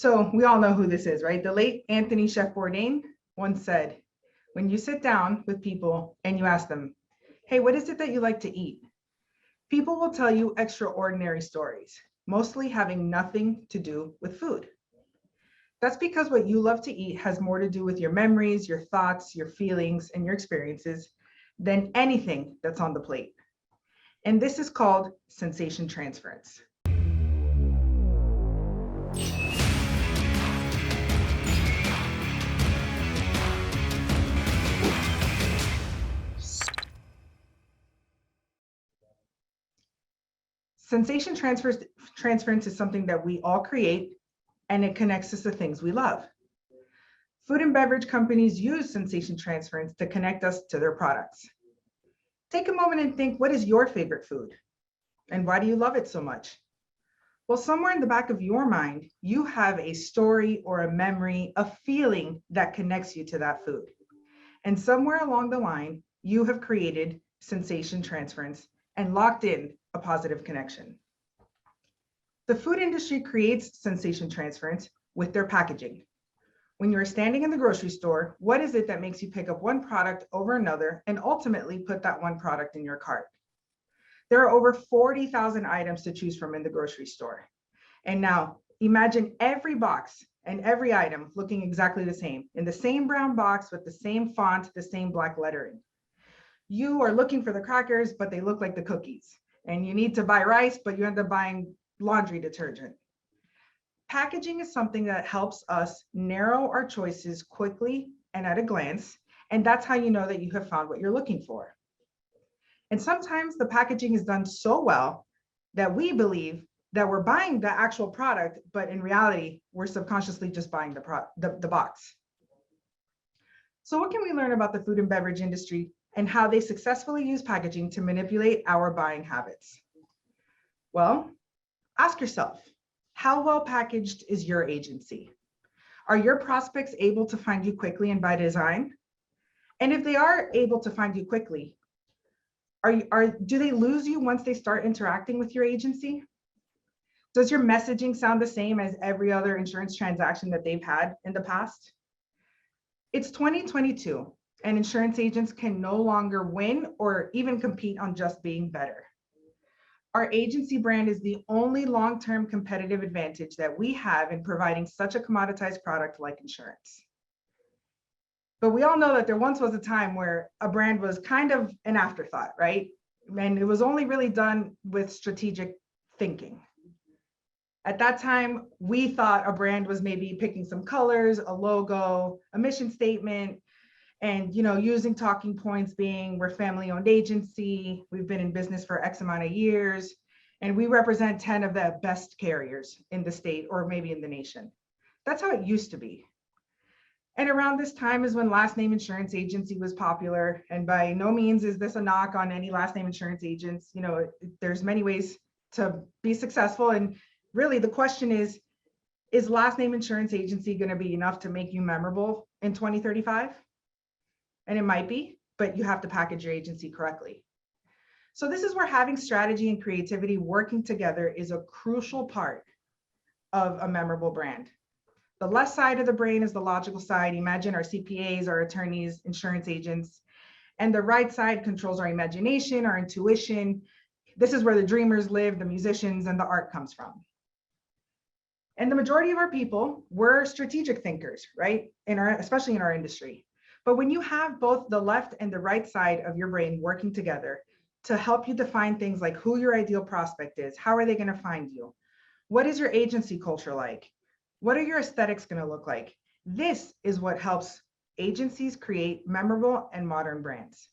So we all know who this is, right? The late Anthony Chef Bourdain once said, when you sit down with people and you ask them, hey, what is it that you like to eat? People will tell you extraordinary stories, mostly having nothing to do with food. That's because what you love to eat has more to do with your memories, your thoughts, your feelings, and your experiences than anything that's on the plate. And this is called sensation transference. Sensation transference is something that we all create, and it connects us to things we love. Food and beverage companies use sensation transference to connect us to their products. Take a moment and think, what is your favorite food? And why do you love it so much? Well, somewhere in the back of your mind, you have a story or a memory, a feeling that connects you to that food. And somewhere along the line, you have created sensation transference and locked in a positive connection. The food industry creates sensation transference with their packaging. When you're standing in the grocery store, what is it that makes you pick up one product over another and ultimately put that one product in your cart? There are over 40,000 items to choose from in the grocery store. And now imagine every box and every item looking exactly the same, in the same brown box with the same font, the same black lettering. You are looking for the crackers, but they look like the cookies. And you need to buy rice, but you end up buying laundry detergent. Packaging is something that helps us narrow our choices quickly and at a glance. And that's how you know that you have found what you're looking for. And sometimes the packaging is done so well that we believe that we're buying the actual product, but in reality, we're subconsciously just buying the box. So what can we learn about the food and beverage industry and how they successfully use packaging to manipulate our buying habits? Well, ask yourself, how well packaged is your agency? Are your prospects able to find you quickly and by design? And if they are able to find you quickly, do they lose you once they start interacting with your agency? Does your messaging sound the same as every other insurance transaction that they've had in the past? It's 2022, and insurance agents can no longer win or even compete on just being better. Our agency brand is the only long-term competitive advantage that we have in providing such a commoditized product like insurance. But we all know that there once was a time where a brand was kind of an afterthought, right? And it was only really done with strategic thinking. At that time, we thought a brand was maybe picking some colors, a logo, a mission statement, and using talking points being we're family-owned agency, we've been in business for X amount of years, and we represent 10 of the best carriers in the state or maybe in the nation. That's how it used to be. And around this time is when last name insurance agency was popular. And by no means is this a knock on any last name insurance agents. There's many ways to be successful. And really the question is last name insurance agency going to be enough to make you memorable in 2035? And it might be, but you have to package your agency correctly. So this is where having strategy and creativity working together is a crucial part of a memorable brand. The left side of the brain is the logical side. Imagine our CPAs, our attorneys, insurance agents. And the right side controls our imagination, our intuition. This is where the dreamers live, the musicians, and the art comes from. And the majority of our people, we're strategic thinkers, right? Especially in our industry. But when you have both the left and the right side of your brain working together to help you define things like who your ideal prospect is, how are they going to find you? What is your agency culture like? What are your aesthetics going to look like? This is what helps agencies create memorable and modern brands.